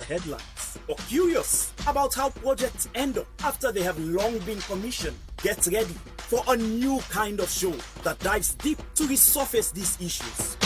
headlines, or curious about how projects end up after they have long been commissioned, get ready for a new kind of show that dives deep to resurface these issues.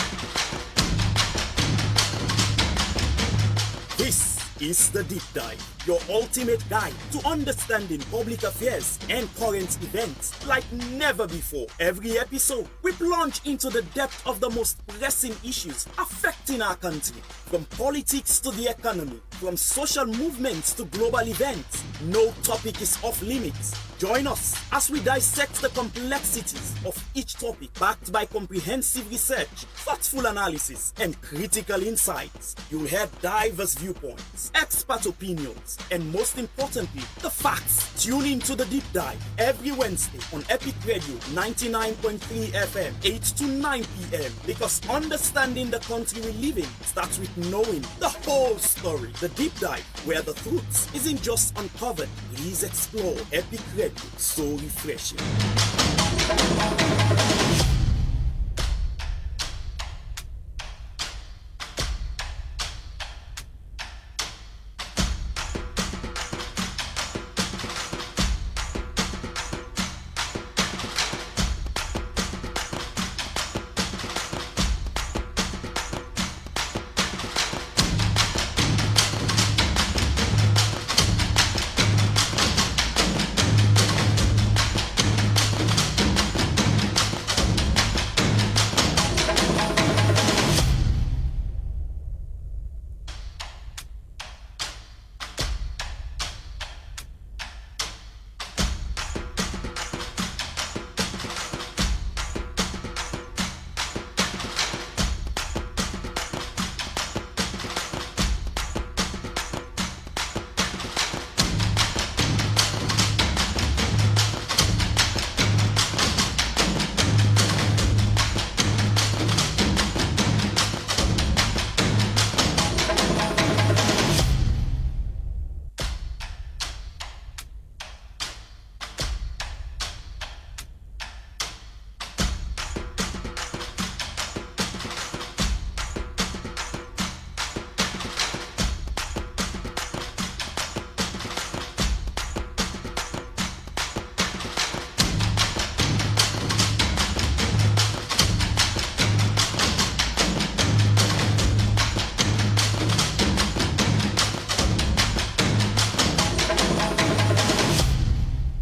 This is The Deep Dive, your ultimate guide to understanding public affairs and current events like never before. Every episode, we plunge into the depth of the most pressing issues affecting our country, from politics to the economy, from social movements to global events. No topic is off limits. Join us as we dissect the complexities of each topic, backed by comprehensive research, thoughtful analysis, and critical insights. You'll hear diverse viewpoints, expert opinions, and most importantly, the facts. Tune in to The Deep Dive every Wednesday on Epic Radio 99.3 FM, 8 to 9 p.m. Because understanding the country we live in starts with knowing the whole story. The Deep Dive, where the truth isn't just uncovered, it is explored. Epic Radio, so refreshing.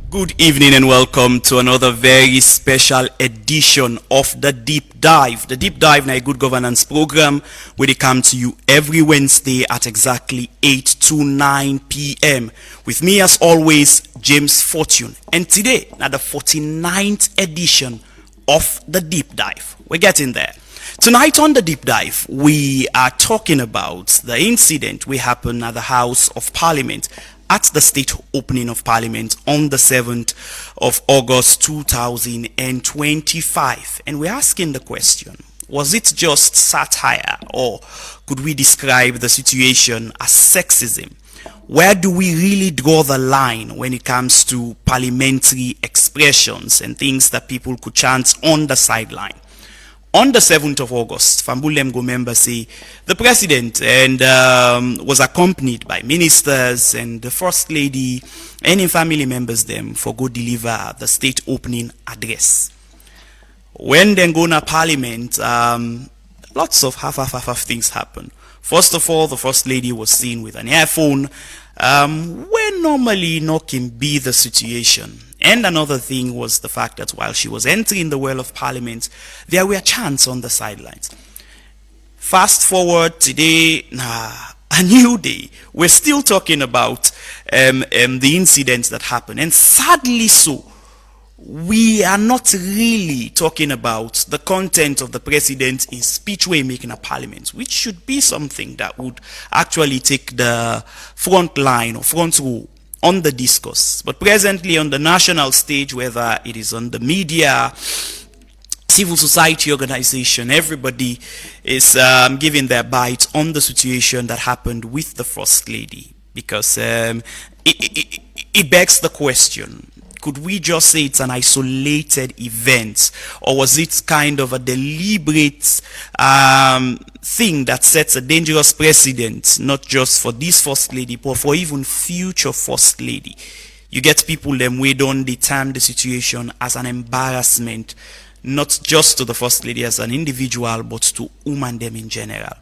Good evening and welcome to another very special edition of The Deep Dive. The Deep Dive is a good governance program where they come to you every Wednesday at exactly 8 to 9 p.m. With me as always, James Fortune. And today, now the 49th edition of The Deep Dive. We're getting there. Tonight on The Deep Dive, we are talking about the incident we happened at the House of Parliament at the state opening of Parliament on the 7th of August 2025. And we're asking the question, was it just satire, or could we describe the situation as sexism? Where do we really draw the line when it comes to parliamentary expressions and things that people could chant on the sideline? On the 7th of August, Fambulemgo members say the president was accompanied by ministers and the first lady and in family members them for go deliver the state opening address. When they go to parliament, lots of half things happen. First of all, the first lady was seen with an earphone, where normally not can be the situation. And another thing was the fact that while she was entering the well of Parliament, there were chants on the sidelines. Fast forward today, a new day. We're still talking about the incidents that happened. And sadly so, we are not really talking about the content of the president in speech way making a parliament, which should be something that would actually take the front line or front row on the discourse. But presently on the national stage, whether it is on the media, civil society organization, everybody is giving their bite on the situation that happened with the first lady, because it begs the question, could we just say it's an isolated event, or was it kind of a deliberate thing that sets a dangerous precedent, not just for this first lady, but for even future first lady? You get people them we don't term the situation as an embarrassment, not just to the first lady as an individual, but to women them in general.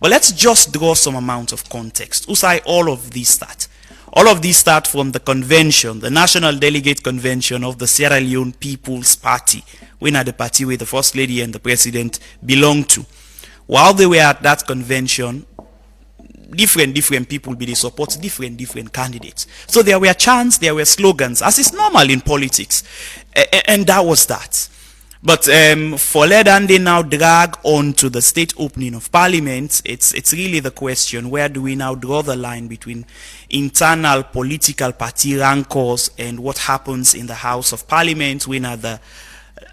But let's just draw some amount of context. Usai, all of these start. All of these start from the convention, the National Delegate Convention of the Sierra Leone People's Party, when at the party where the First Lady and the President belonged to. While they were at that convention, different people be they support different candidates. So there were chants, there were slogans, as is normal in politics. And that was that. But for Ledan, they now drag on to the state opening of parliament. It's really the question, where do we now draw the line between internal political party rancors and what happens in the House of Parliament, when are the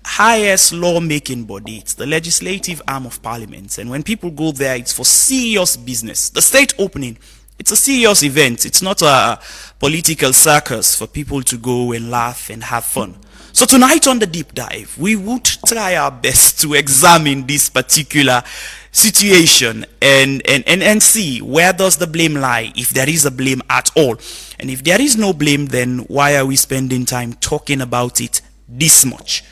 highest lawmaking body, it's the legislative arm of parliament. And when people go there, it's for serious business. The state opening, it's a serious event. It's not a political circus for people to go and laugh and have fun. So tonight on the deep dive, we would try our best to examine this particular situation and see where does the blame lie, if there is a blame at all. And if there is no blame, then why are we spending time talking about it this much?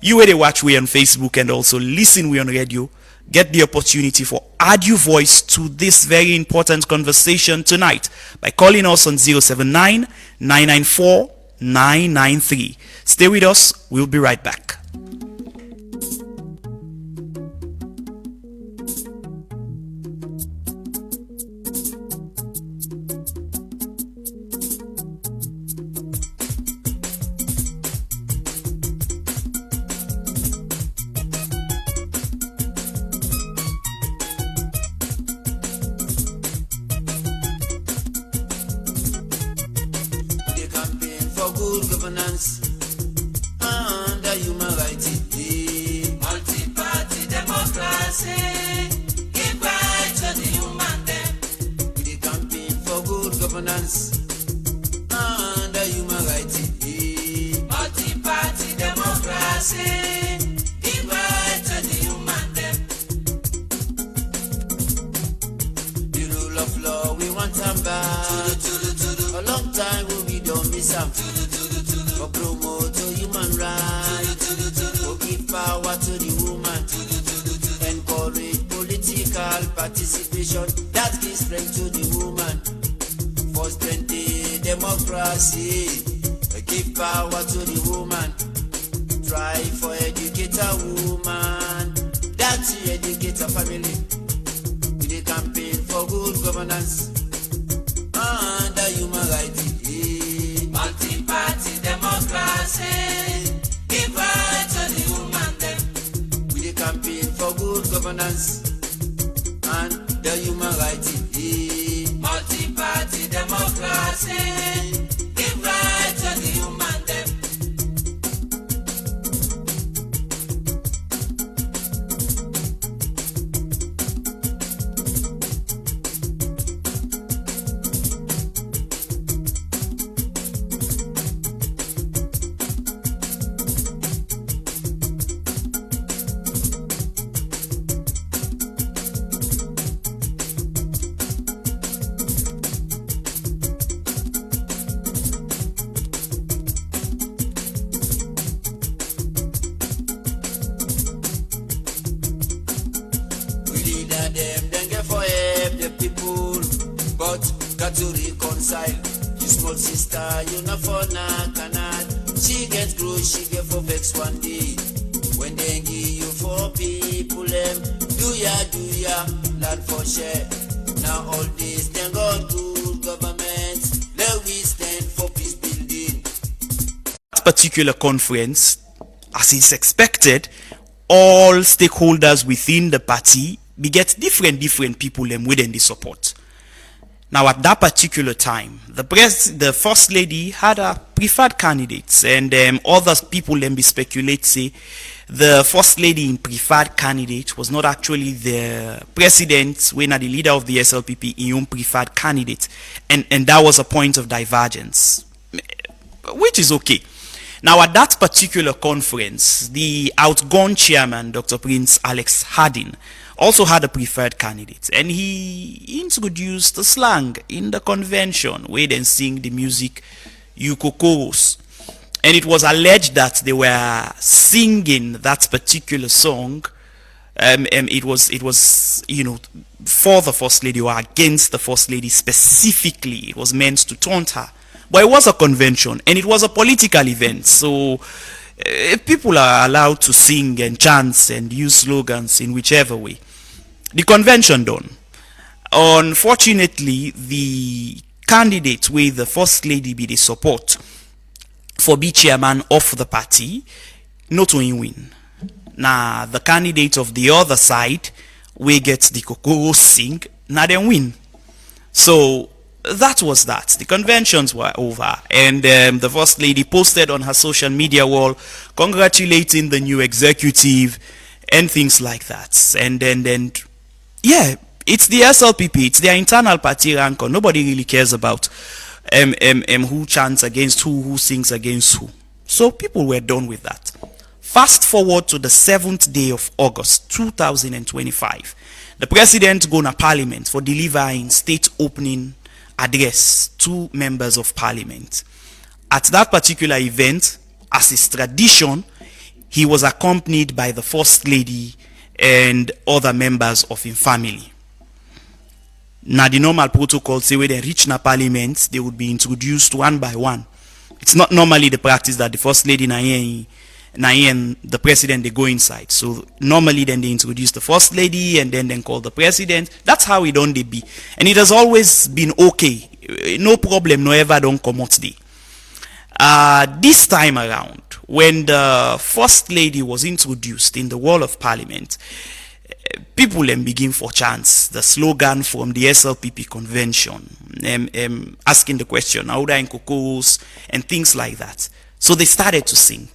You where they watch we on Facebook and also listen we on radio, get the opportunity for add your voice to this very important conversation tonight by calling us on 079 994 993. Stay with us, we'll be right back. Good governance under human rights. Multi-party democracy, give right to the human them. The campaign for good governance under human rights. Multi-party democracy, give right to the human them. The rule of law we want them back. A long time we don't miss them. For promote human rights, for give power to the woman, encourage political participation that gives strength to the woman, for strengthen democracy, give power to the woman, try for educate a woman, that educate a family, with a campaign for good governance under human rights. Multi-party democracy, give right to the human them. With a campaign for good governance and the human rights. Multi-party democracy, give right to the human them. Them get for help the people, but got to reconcile. Your small sister, you not for cannot. She gets gross, she get for vex one day. When they give you for people, do ya, land for share. Now all this then go to governments. Let we stand for peace building. That particular conference, as is expected, all stakeholders within the party beget different people within the support. Now at that particular time, the first lady had a preferred candidates, and other people be speculate say the first lady in preferred candidate was not actually the president, when the leader of the SLPP in own preferred candidate, and that was a point of divergence, which is okay. Now, at that particular conference, the outgone chairman, Dr. Prince Alex Harding, also had a preferred candidate, and he introduced the slang in the convention where they sing the music Yukokoros. And it was alleged that they were singing that particular song. It was, you know, for the First Lady or against the First Lady specifically. It was meant to taunt her. But it was a convention and it was a political event. So people are allowed to sing and chant and use slogans in whichever way. The convention done. Unfortunately, the candidate with the First Lady be the support for be chairman of the party, not only win. Now, the candidate of the other side, we get the Kokoro sing, now then win. So, that was that. The conventions were over, and the First Lady posted on her social media wall, congratulating the new executive, and things like that. And then, yeah, it's the SLPP, it's their internal party rancor. Nobody really cares about who chants against who sings against who. So people were done with that. Fast forward to the 7th day of August 2025. The president go to parliament for delivering state opening address to members of parliament. At that particular event, as is tradition, he was accompanied by the First Lady and other members of his family. Now the normal protocol say when they reach na parliament, they would be introduced one by one. It's not normally the practice that the First Lady and the president they go inside. So normally then they introduce the First Lady and then call the president. That's how it don't they be. And it has always been okay. No problem, no ever don't come out there. This time around, when the First Lady was introduced in the wall of parliament, people begin for chants the slogan from the SLPP convention, asking the question, Auda and Kokos, and things like that. So they started to sing.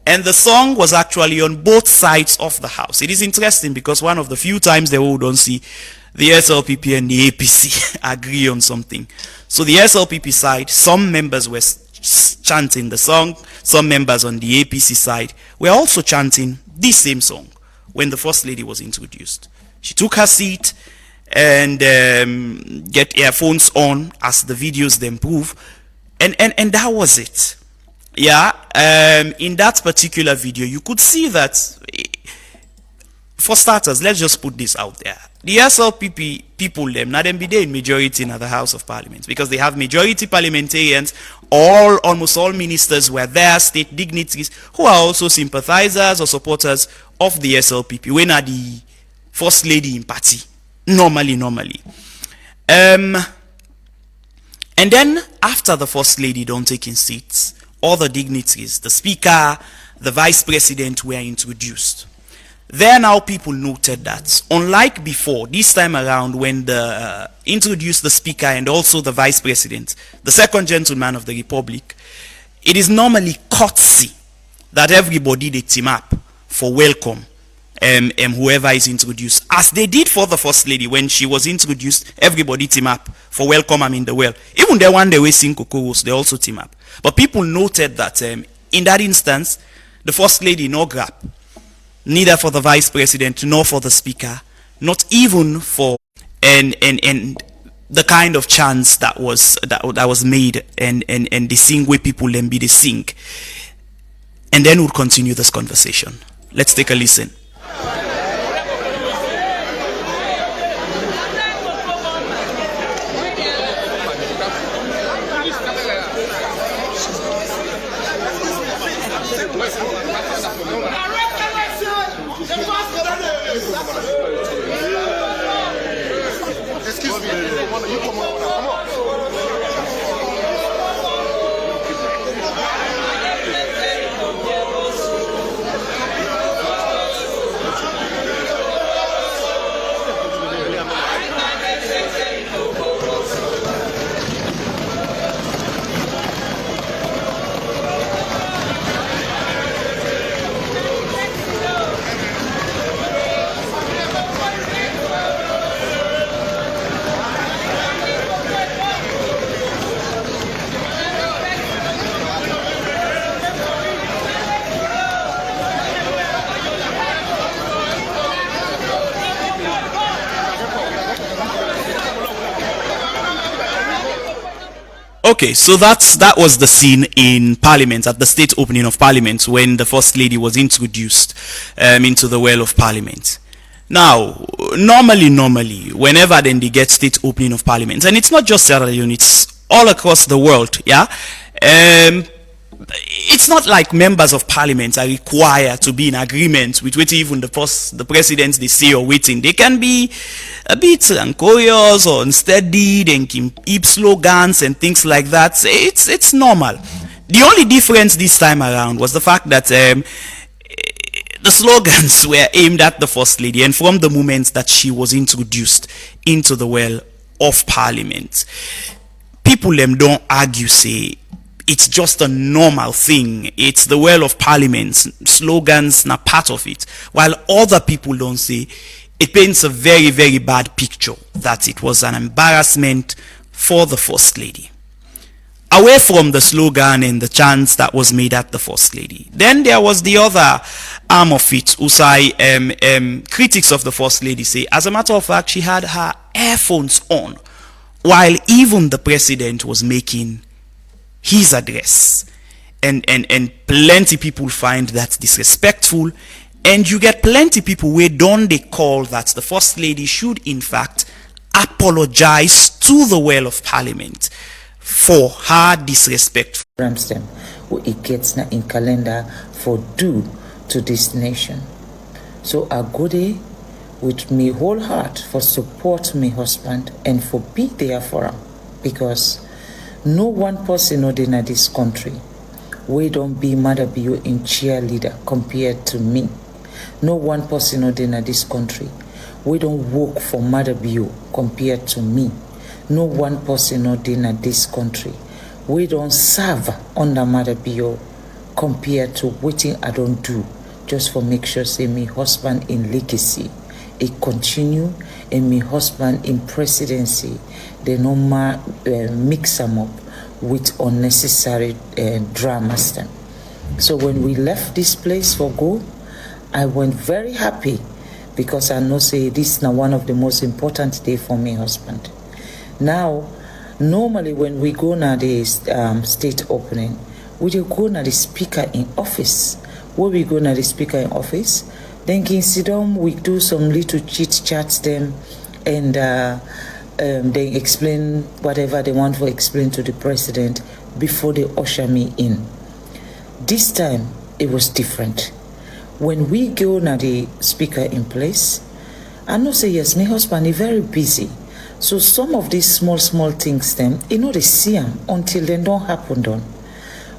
And the song was actually on both sides of the house. It is interesting because one of the few times they all don't see the SLPP and the APC agree on something. So the SLPP side, some members were chanting the song, some members on the APC side were also chanting the same song when the First Lady was introduced. She took her seat and get earphones on as the videos then prove, and that was it. Yeah, in that particular video you could see that, for starters, let's just put this out there. The SLPP people, them now them be there in majority in the House of Parliament because they have majority parliamentarians. Almost all ministers were there, state dignitaries who are also sympathizers or supporters of the SLPP. When are the First Lady in party? Normally. And then after the First Lady don't taking seats, all the dignitaries, the Speaker, the Vice President were introduced. There now people noted that, unlike before, this time around when they introduced the Speaker and also the Vice President, the second gentleman of the Republic, it is normally courtesy that everybody they team up for welcome whoever is introduced. As they did for the First Lady when she was introduced, everybody team up for welcome in the well. Even the one they were sing Kokoros, they also team up. But people noted that in that instance, the First Lady no grab. Neither for the Vice President nor for the Speaker, not even for and the kind of chants that was made and the sing where people then be the sing. And then we'll continue this conversation. Let's take a listen. Excuse me, you come on. Okay, so that was the scene in Parliament, at the state opening of Parliament, when the First Lady was introduced into the well of Parliament. Now, normally, whenever then they get state opening of Parliament, and it's not just Sierra Leone, it's all across the world, yeah? It's not like members of Parliament are required to be in agreement with what even the presidents they say or waiting. They can be a bit uncurious or unsteady, they can keep slogans and things like that. It's normal. The only difference this time around was the fact that the slogans were aimed at the First Lady, and from the moment that she was introduced into the well of Parliament, people them don't argue, say it's just a normal thing. It's the well of Parliament. Slogans not part of it. While other people don't say, it paints a very, very bad picture that it was an embarrassment for the First Lady. Away from the slogan and the chants that was made at the First Lady, then there was the other arm of it, who say critics of the First Lady say, as a matter of fact, she had her earphones on while even the president was making his address, and plenty people find that disrespectful, and you get plenty people where don't they call that the First Lady should in fact apologize to the well of Parliament for her disrespect. Them who it gets na in calendar for due to this nation. So I go there with me whole heart for support my husband and for be there for him, because no one person in this country we don't be Mother Bio in cheerleader compared to me. No one person in this country we don't work for Mother Bio compared to me. No one person in this country we don't serve under Mother Bio compared to what I don't do just for make sure say my husband in legacy it continue, and my husband in presidency they no mix them up with unnecessary dramas them. So when we left this place for go, I went very happy because I know say this is now one of the most important day for my husband. Now, normally when we go na the state opening, we do go na the speaker in office. Where we go na the speaker in office, then can sit down, we do some little chit chats them, and they explain whatever they want to explain to the president before they usher me in. This time it was different. When we go na the speaker in place, I know say yes, my husband is very busy. So some of these small things them, you know they see them until they don't happen done.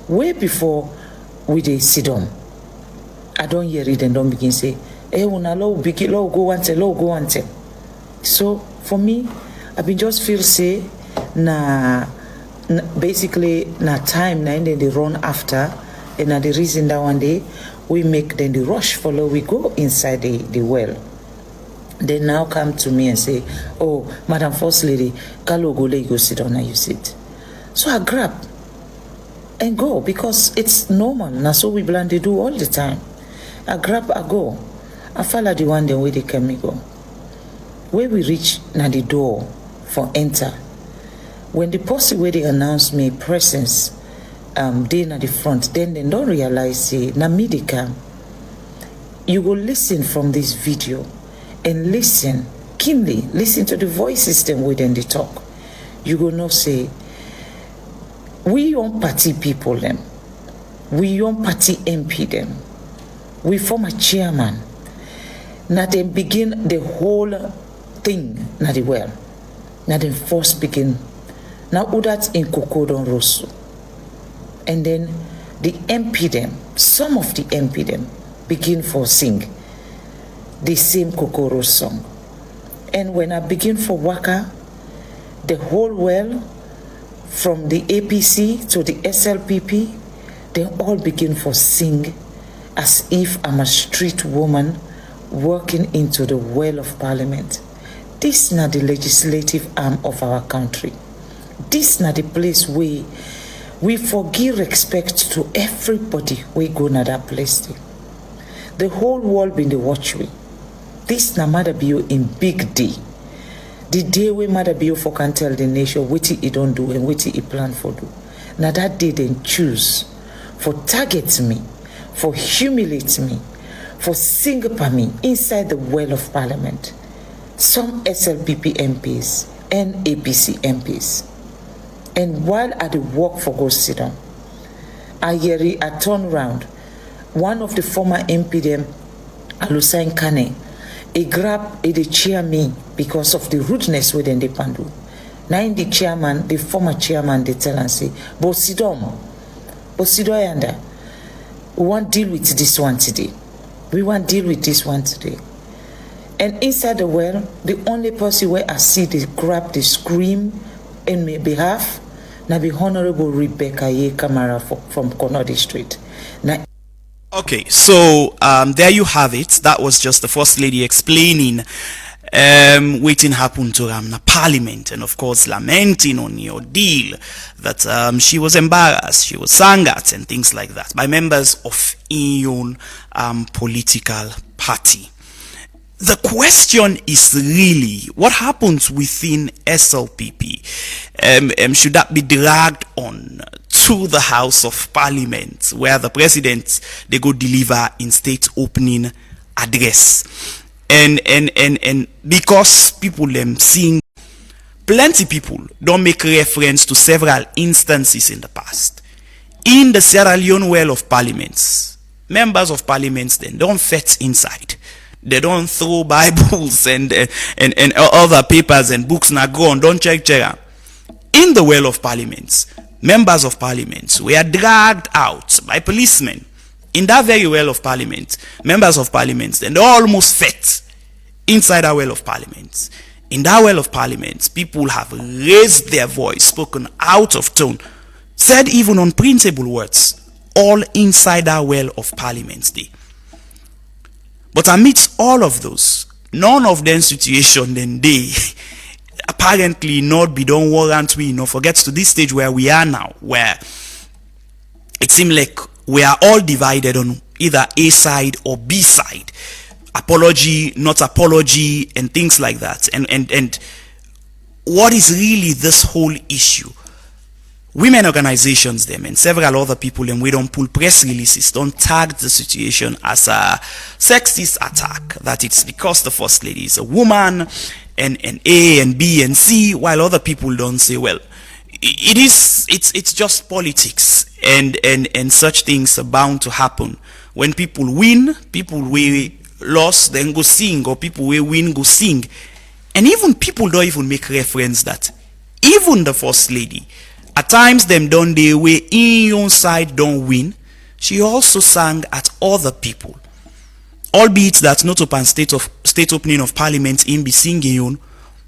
Way before we they sit down, I don't hear it and don't begin say, hey, una low begin low go and tell. So for me, I've been just feel say basically na time na then they run after, and na the reason that one day we make then the rush follow we go inside the well. They now come to me and say, oh, Madam First Lady, Kalo go let you go sit down and you sit. So I grab and go because it's normal. Now so we plan to do all the time. I grab, I go. I follow the one the way they can me go. Where we reach na the door for enter. When the person where they announce me presence, they na the front, then they don't realize say na me they come. You go listen from this video and listen keenly, listen to the voices them within the talk. You go know say we young party people them, we young party MP them, we form a chairman. Now they begin the whole thing na the well. Now they first begin. Now that in Kokodon Rosso. And then the MP them, some of the MP them begin for sing the same Kokoro song. And when I begin for Waka, the whole well, from the APC to the SLPP, they all begin for sing as if I'm a street woman walking into the well of Parliament. This is not the legislative arm of our country. This is not the place where we forgive respect to everybody we go to that place. The whole world been the watch we. This na Mother Bio in big D. The day when Mother Biofo can tell the nation what he don't do and what he plan for do. Now that day then choose for target me, for humiliate me, for sing upon me inside the well of parliament. Some SLPP MPs and APC MPs. And while I did work for Go Sit Down, I turn round. One of the former MP them, Alusain Kane, he grabbed the chair me because of the rudeness within the pandu. Now in the chairman, the former chairman, they tell and say, Bosidom, yanda, we want to deal with this one today. We want to deal with this one today. And inside the well, the only person where I see they grab, they scream in my behalf, now be Honorable Rebecca Ye Kamara from Konodi Street. Now, okay, so there you have it. That was just the First Lady explaining waiting happened to na Parliament, and of course lamenting on your deal that she was embarrassed, she was sang at and things like that by members of her own political party. The question is really what happens within SLPP. Should that be dragged on to the House of Parliament, where the president they go deliver in state opening address? And because people seeing plenty people don't make reference to several instances in the past. In the Sierra Leone well of parliaments, members of parliaments then don't fit inside. They don't throw Bibles and other papers and books na go on, don't check. In the well of parliaments, members of parliaments were dragged out by policemen. In that very well of parliament, members of parliament, then they almost fit inside that well of parliament. In that well of parliament, people have raised their voice, spoken out of tone, said even unprintable words, all inside that well of parliament day. But amidst all of those, none of them situation then they apparently not be done warrant we forget to this stage where we are now, where it seems like we are all divided on either A side or B side. Apology, not apology, and things like that. And what is really this whole issue? Women organizations them and several other people, and we don't pull press releases, don't tag the situation as a sexist attack, that it's because the First Lady is a woman, and A and B and C, while other people don't say, well, it's just politics, and such things are bound to happen. When people win, people will lost then go sing, or people will win go sing. And even people don't even make reference that even the First Lady, at times them don't they way in your side don't win, she also sang at other people, albeit that not upon state opening of parliament in be singing,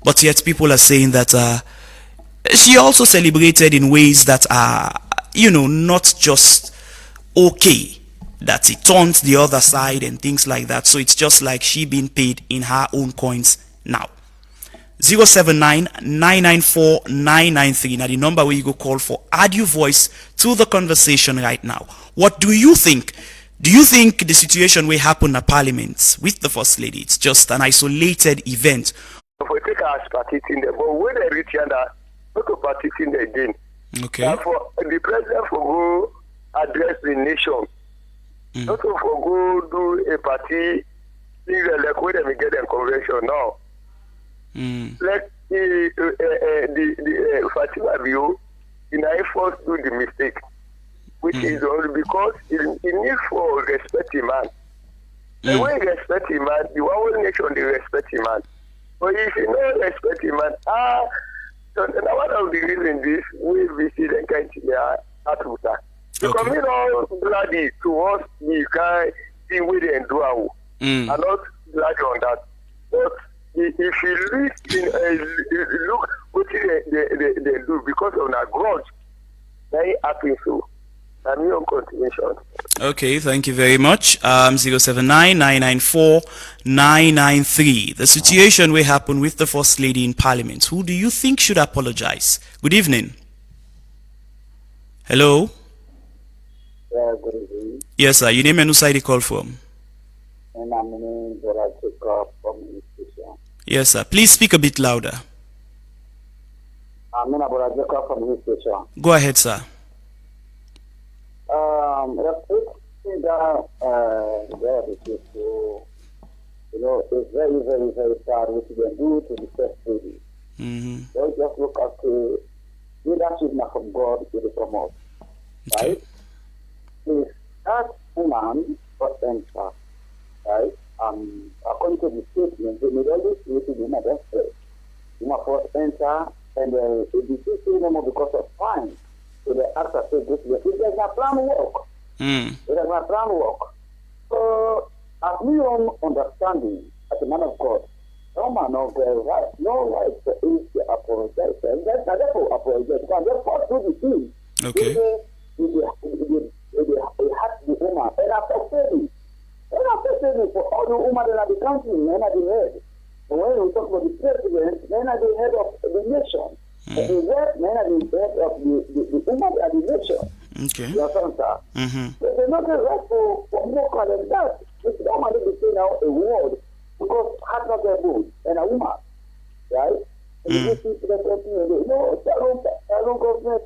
but yet people are saying that she also celebrated in ways that are not just okay, that it turned the other side and things like that. So it's just like she being paid in her own coins now. 079-994-993 now the number where you go call for add your voice to the conversation right now. What do you think? Do you think the situation will happen at Parliament with the First Lady, it's just an isolated event? If we take our party in there, but when they reach yonder, we go party in there again. Okay. Therefore, the president will go address the nation. Not for go do a party, like when they get them convention now. Like the Fatima Bio, in I first do the mistake, which is only because it needs for respect him man. The way you respect him man, the whole nation they respect him man. But if you don't respect him man, so now one of the reasons this we visit and kind of Africa. Because we know bloody towards the kind thing we didn't do and not blood on that. But if you look what they do because of that grudge, very happy so. Continuation. Okay, thank you very much. 079-994-993. The situation will happen with the First Lady in Parliament. Who do you think should apologize? Good evening. Hello. Yeah, good evening. Yes, sir. Your name and who side you call from? And I'm from institution. Yes, sir. Please speak a bit louder. I'm in about Jacob from this station. Go ahead, sir. Restricting that God is just so, it's very, very, very sad what you can do to the first lady. Don't just look at the leadership now from God to the promote. Right? Is that woman got enter, right? According to the statement, they made all this to the mother first. You must first enter, and it is no more because of fine. So the actor said this way. It does not plan work. It does not plan work. So, as we own understanding, as a man of God, no man of God, right, no right for us to apologize. And that's not therefore apologize. Because they fought through the thing. Okay. It has the woman. And affected it for all the women that are the country, men are the head. And when we talk about the president, men are the head of the nation. And the rest, men are the head of the women are the nation. Okay. You understand, sir? So there's not a right for more than that. It's not money to say now a word because heart not their good and a woman. Right? And you see the country, tell government,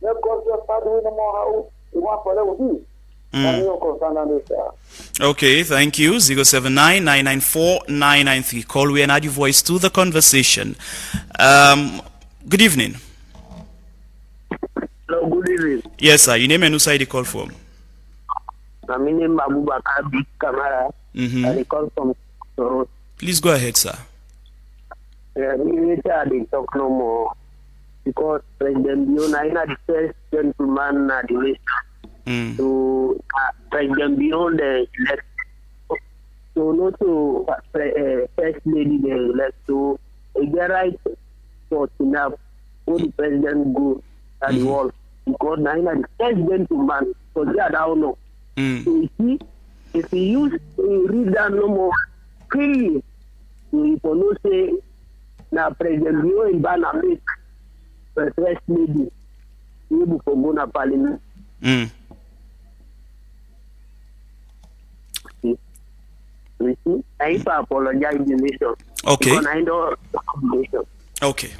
let God just start doing no more how you want for them to be. Okay, thank you. 079-994-993. Call we and add your voice to the conversation. Good evening. Hello, good evening. Yes, sir. Your name and who side you call from? My name is Abubakar Big Kamara. I call from Toronto. Please go ahead, sir. They talk no more because President Biona is the first gentleman at the nation. To President beyond the elect, so not to first lady the elect, to get right for enough for the president go at the wall because now the first gentleman for that I don't know. So you see, if you read that no more clearly, you will say now President Biona in Bana make the first lady able for go na parliament. I apologize to the nation. Okay. Because I know the nation. Okay.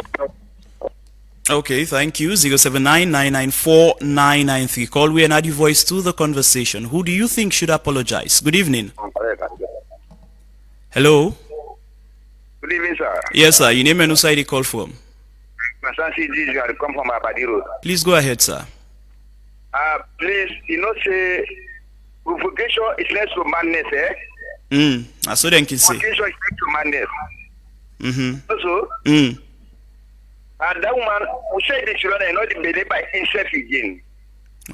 Okay, thank you. 079-994-993. Call we and add your voice to the conversation. Who do you think should apologize? Good evening. Hello? Good evening, sir. Yes, sir. Your name and who side you call from? My son says you are come from Abadi Road. Please go ahead, sir. Please, say, provocation is less to madness, eh? I saw them can say. Provocation is less to madness. Also, and that woman who said the children and not believe by himself again.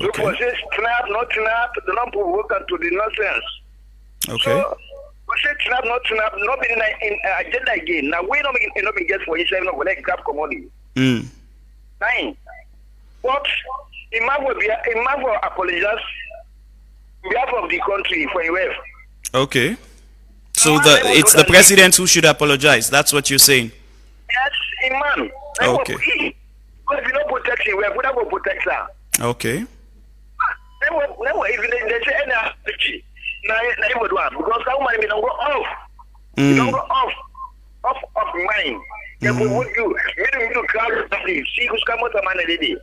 So for say snap, not snap, do not provoke to the nonsense. Okay. So, we say snap, not be in agenda again. Now we don't get for yourself, not like grab commodity. 9. But Imam will apologize on behalf of the country for your wife. Okay. So it's the president who should apologize. That's what you're saying. Yes, Imam. Okay. Because if you don't protect him, we have to protect her. Okay. Even they say any now you would want because that woman don't go off. You don't go off mind. If we would do, we don't crowd see who's come out of man lady.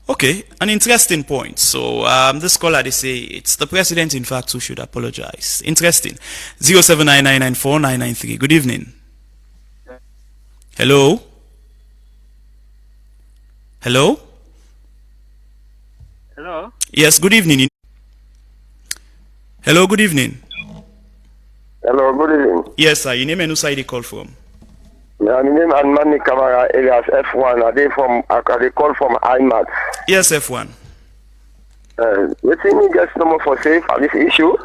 Okay, an interesting point. So this caller, they say it's the president, in fact, who should apologize. Interesting. 079-994-993. Good evening. Hello? Hello? Hello? Yes, good evening. Hello, good evening. Hello, good evening. Yes, sir. Your name and who side you call from? My name is Anmani Kamara, alias F1. They call from IMAX. Yes, F1. You think me just no more for safe on this issue?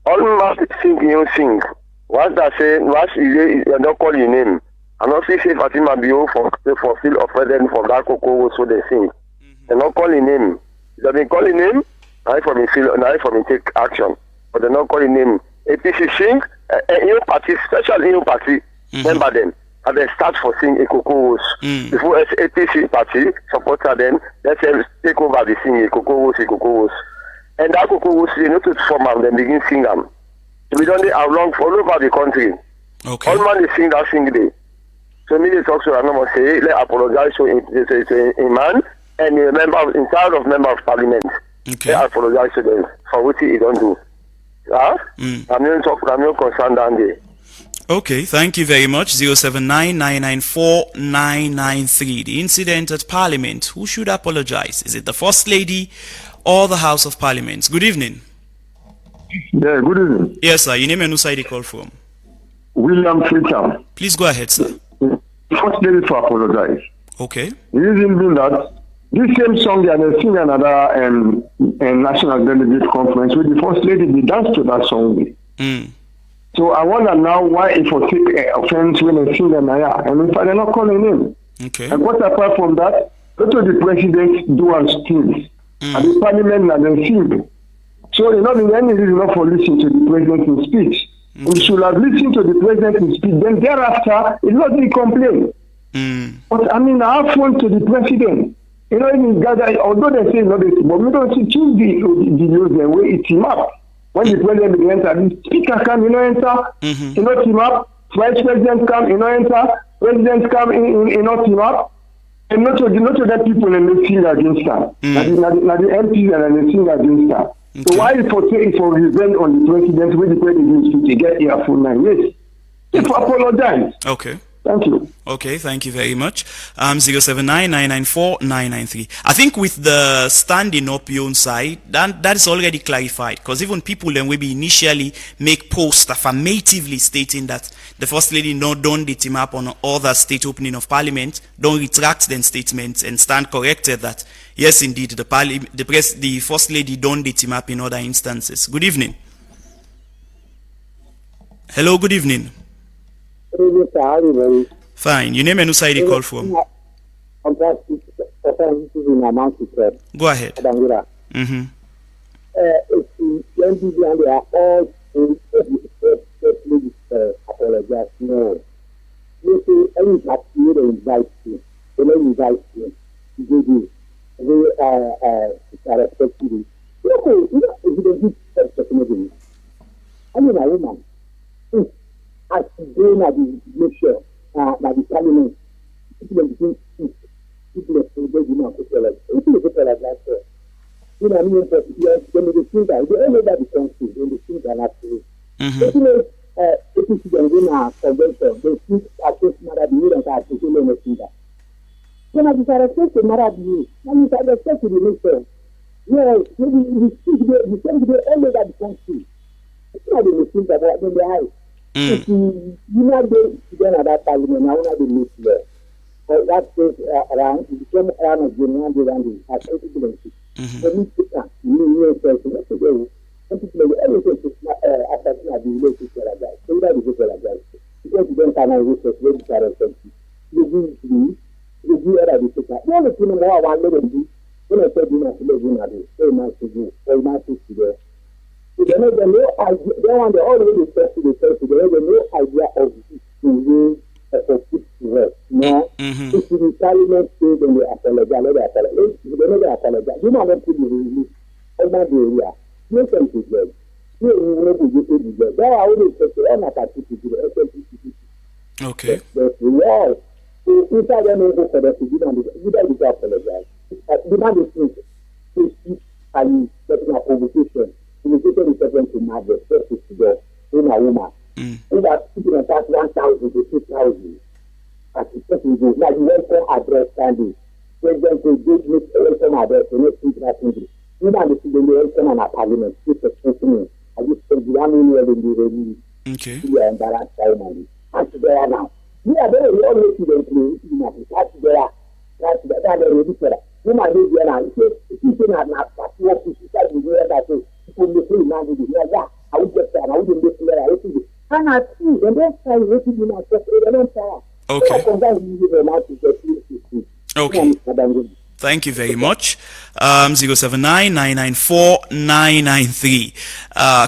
All must sing you sing. Once that say, once you don't call your name. And also say Fatima Bio for still offended for that cocoa so they sing. They not call your name. They been calling name, now for me take action. But they not call your name. APC sing, new party, special new party, member them. And they start for sing a cocoa before APC party supporter them, let's say take over the sing a cocoa. And that cocoa you know to form and then begin sing them. We don't have long all over the country. Okay. All man is sing that sing day. So me they talk to another say, let apologize to a man and a member in charge of member of parliament. Okay. They apologize to them for what he don't do. I'm not concerned down there. Okay, thank you very much. 079-994-993. The incident at Parliament. Who should apologize? Is it the First Lady or the House of Parliament? Good evening. Yeah, good evening. Yes, sir. Your name and who side you call from? William Freetown. Please go ahead, sir. First lady to apologize. Okay. The reason being that this same song they are singing another national delegate conference with the first lady they dance to that song with. So I wonder now why if I take offense when I sing Naya and if they're not calling him. Okay. And what apart from that, go to the president do and things. And the parliament and then sing. So you know the any reason not for listening to the president's speech. We should have listened to the president's speech. Then thereafter, it's not the complaint. But I mean, I have phone to the president. You know, in gather, although they say not this, but we don't see choose the news and way it him up. When the president enter, the speaker come, enter, team up. Vice president come, enter. President come, team up. And not to the people and they sing against her. Not the MPs and they sing against her. Okay. So why for revenge on the president when the president speak to get earphone now? Yes. If apologize. Okay. Thank you. Okay, thank you very much. 079-994-993. I think with the standing up your own side, that is already clarified. Because even people then will be initially make posts affirmatively stating that the First Lady not done the team up on other state opening of Parliament, don't retract them statements and stand corrected that yes, indeed, the First Lady done the team up in other instances. Good evening. Hello, good evening. Fine. Your name and who side you call from? Go ahead. Apologize. No. You see, any party invite you. They don't invite you. They respect you. If you don't give personally, I mean, a woman. As doing at the nation, that the parliament, people between people of the not people like that. You know, I mean, when they think that they all over the country, when they think that actually, if you know, if you see them in a convention, they think against Marabi and that they don't know that. When I decided to say Marabi, and you said respect to the nation, yes, maybe you think they all over the country. It's not the machine that they are. If you not go together at that parliament, now not the meet there. So that goes around, you become around again, around as people. So we pick up, you person, let's go. Some people everything to affect the relationship like that. So that is like that. Because you don't have a research, you don't have a sense. You do other people. The only thing I want to do, when I said you must live in a day, so much to do, so much to do. They have no idea. They want to already test the test. They have no idea of the way of it works. No, if the parliament says then they apologize, they apologize. They never apologize. You know what to do. Over the area, you can do that. You know what to do. They are already tested on a particular SLPC. Okay. The law. If I don't know for the you don't apologize. Demand is to speak and getting a conversation. The situation is different to marriage, first to go in a woman. If that people attach 1,000 to 2,000, as the person goes, now you welcome address standing. President will give me welcome address, the next thing that thing. Even the student will welcome on a parliament, it's a company. I just said, the 1 million in the review. Okay. We are embarrassed finally. That's there now. We are very always student play, that's there. That's ready for that. You might be there now. If you not what you start to do that. I would get that. I wouldn't get there. And I see the next time you see myself, they don't tell. Okay. Thank you very much. 079-994-993.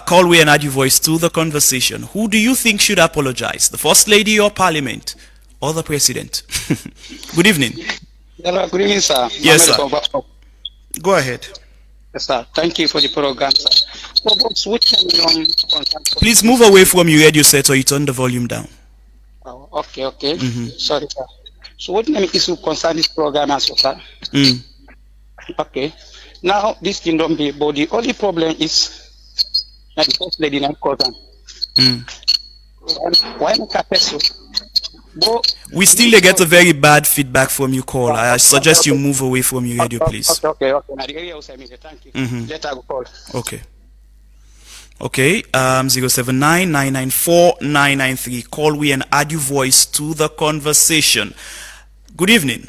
Call we and add your voice to the conversation. Who do you think should apologize? The First Lady or Parliament or the President? Good evening. Hello, good evening, sir. Yes, sir. Go ahead. Yes, sir. Thank you for the program, sir. So, but which concern? Please move away from your radio set or you turn the volume down. Oh, okay. Sorry, sir. So, what name issue concern this program as well, sir? Okay. Now, this thing don't be, but the only problem is that the first lady not cousin. Why not a person? We still get a very bad feedback from your call. I suggest you move away from your radio, please. Okay. Now, the area will say me, thank you. Let her go call. Okay. 079-994-993. Call we and add your voice to the conversation. Good evening.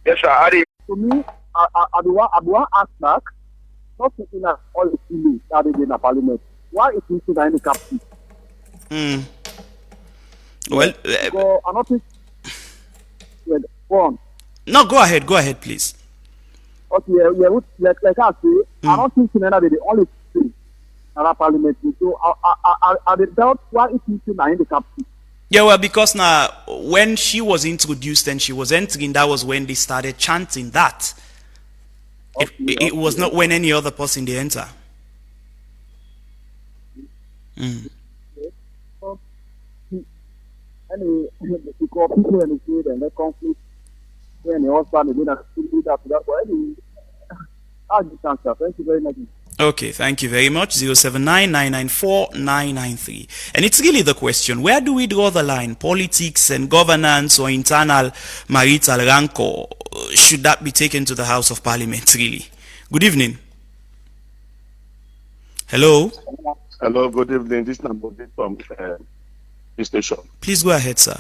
Yes, sir. Adi. To me, I do want ask back, not in all the feelings that is in the parliament. Why is it in the capital? Well, so I'm not go on. No, go ahead, please. Okay, like I say, I'm not thinking that the only thing in the parliament. So I doubt why is it in the capital. Yeah, well, because now when she was introduced and she was entering, that was when they started chanting that. It was not when any other person they enter. Anyway, because people in the state and the conflict, when the husband is in a lead up to that, but anyway, I'll just answer. Thank you very much. Okay, thank you very much. 079-994-993. And it's really the question, where do we draw the line? Politics and governance or internal marital rancor? Should that be taken to the House of Parliament, really? Good evening. Hello? Hello, good evening. This number is from the station. Please go ahead, sir.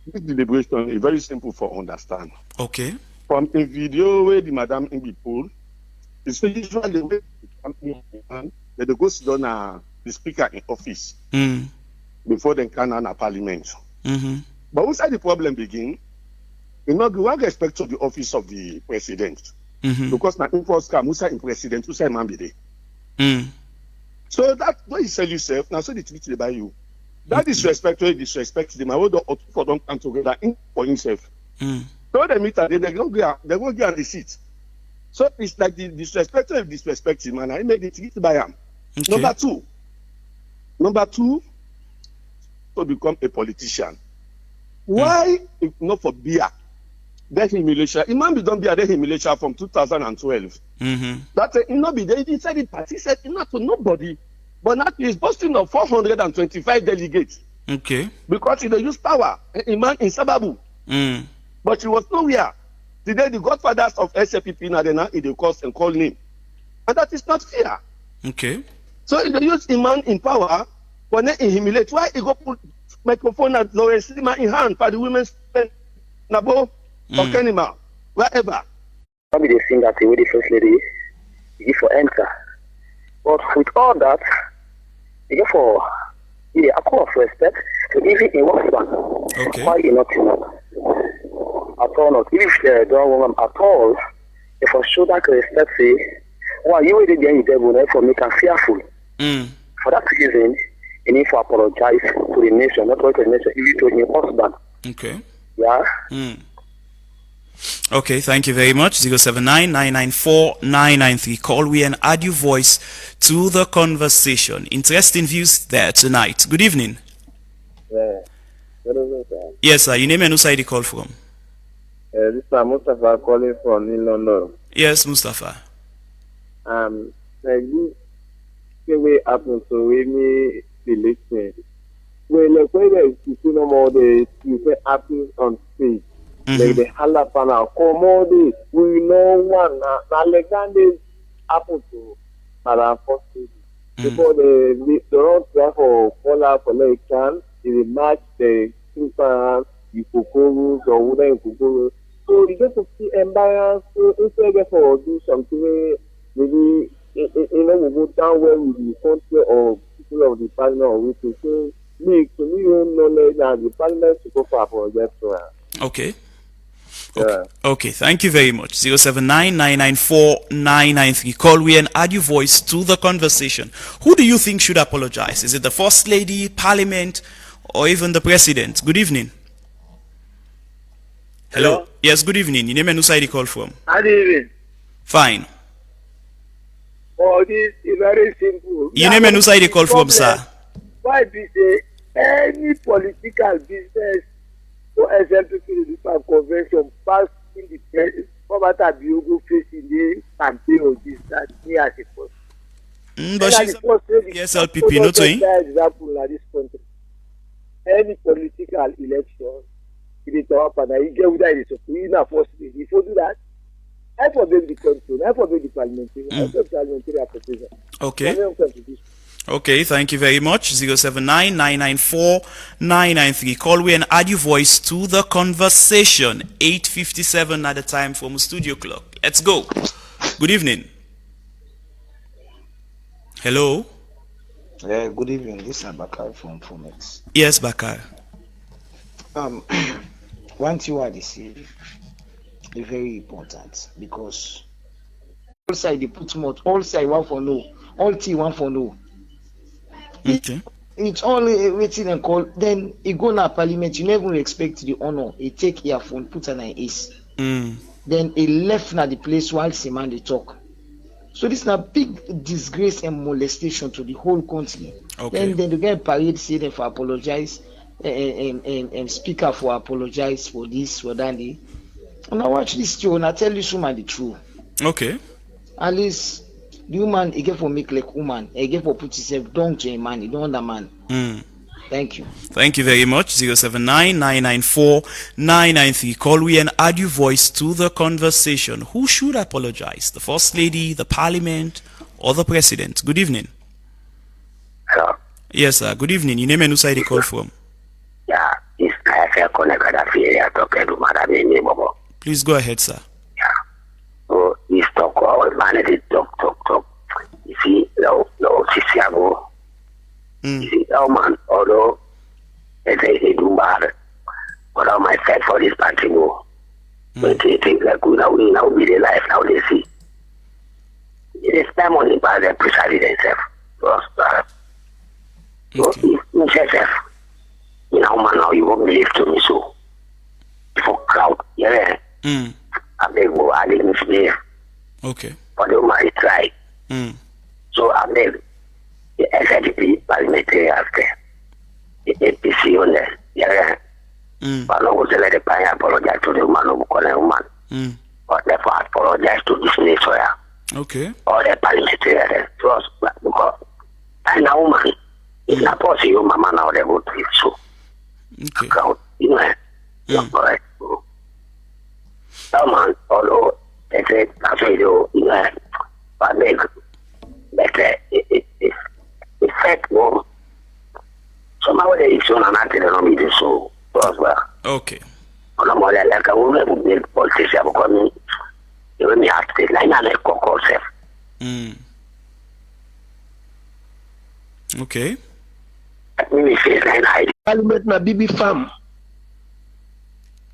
This deliberation is very simple for understand. Okay. From a video where the madam in the pool, it's usually the way they go sit down the speaker in office before they can enter parliament. But outside the problem begin, we want respect to the office of the president. Because my infos come, who's in president, who's man be there. So that when you sell yourself, now so they treat it by you. That disrespect them. I would don't come together in for himself. So they meet and they don't get on the seat. So it's like the disrespect of disrespect him, and I made it treat by him. Okay. Number two, to become a politician. Why if not for beer? That humiliation. It might be done beer that humiliation from 2012. That it not be there. He said it, but he said it not to nobody. But now he's boasting of 425 delegates. Okay. Because he use power in Sababu. But he was nowhere. Today the godfathers of SFPP now they call name. And that is not fair. Okay. So if they use a man in power, when they humiliate, why he go put microphone at Lawrence Lima in hand for the women's Nabo or Kenima, wherever. Maybe they think that the way the first lady is for enter. But with all that, therefore, a call of respect to even in what one. Okay. Why you not at all not if they don't want at all, if I show that respect, say, why you will be devil for make them fearful. For that reason, you need to apologize to the nation, not to the nation, even to your husband. Okay. Yeah. Okay, thank you very much. 079-994-993. Call we and add your voice to the conversation. Interesting views there tonight. Good evening. Yeah. Good evening, sir. Yes, sir. Your name and who side you call from? This is Mustafa calling from New London. Yes, Mustafa. Like this way happen to me the listening. Well, like when there's no more the happen on stage. Like the Halapana, Komodi, we know one. Now, like that happen to Madam First Lady. Before they don't try for call out for election, they match the super Kukurus or wooden Kukurus. So you get to see embarrassed. So instead of do something, maybe we go down where we the country or people of the parliament or we to say, make to me knowledge that the parliament to go for that. Okay. Okay, thank you very much. 079-994-993. Call we and add your voice to the conversation. Who do you think should apologize? Is it the First Lady, Parliament, or even the President? Good evening. Hello? Yes, good evening. Your name and who side you call from? Good evening. Fine. For this is very simple. You name and who side they call from, sir? Why be say any political business for SLPP in the convention pass in the president come out and be go facing the campaign of this that me as a person. But she's SLPP, not saying. Example in this country. Any political election, it is up and I get whether it is in a first place. If you do that, I forbid the control, I forbid the parliamentary, I forbid the parliamentary application. Okay. Okay, thank you very much. 079-994-993. Call we and add your voice to the conversation. 8:57 at the time from studio clock. Let's go. Good evening. Hello. Good evening. This is Bakar from Fomex. Yes, Bakar. One thing I say is very important because all side they put more, all side want for no, all team want for no. Okay. It's only waiting and call. Then he go na parliament. You never expect the honor. He take earphone, put an ace. Then he left na the place while Seman they talk. So this is a big disgrace and molestation to the whole country. Okay. Then the guy parade say them for apologize and speaker for apologize for this for that. And I watch this show and I tell this woman the truth. Okay. At least the woman he get for make like woman, he get for put himself down to a man, he don't understand. Thank you. Thank you very much. 079-994-993. Call we and add your voice to the conversation. Who should apologize? The First Lady, the Parliament, or the President? Good evening. Hello. Yes, sir. Good evening. Your name and who side you call from? Yeah, it's Bobo. Please go ahead, sir. Yeah. So this talk all vanity talk. You see, no, Sisiago. You see, man, although they say they do bad, but I might fight for this country more. But they think like we now be the life now they see. It is time only by the presiding themselves. So if yourself, you know, man, now you won't believe to me so. For crowd, yeah. I beg you, I didn't fear. Okay. But you might try. So I beg the SLP parliamentary after the APC on there, yeah. But no one let the party apologize to the woman who call a woman. But therefore apologize to this nation. Okay. Or the parliamentary trust because I know woman. It's not possible, mama now they go to it so. Okay. Crowd, you know. Correct. Man, although they say that's what you know, but they better it's fake more. Somehow they is on an active on me so as well. Okay. On a more like a woman who build politician because you will be asked it like a cocoa self. Okay. Parliament na BB farm.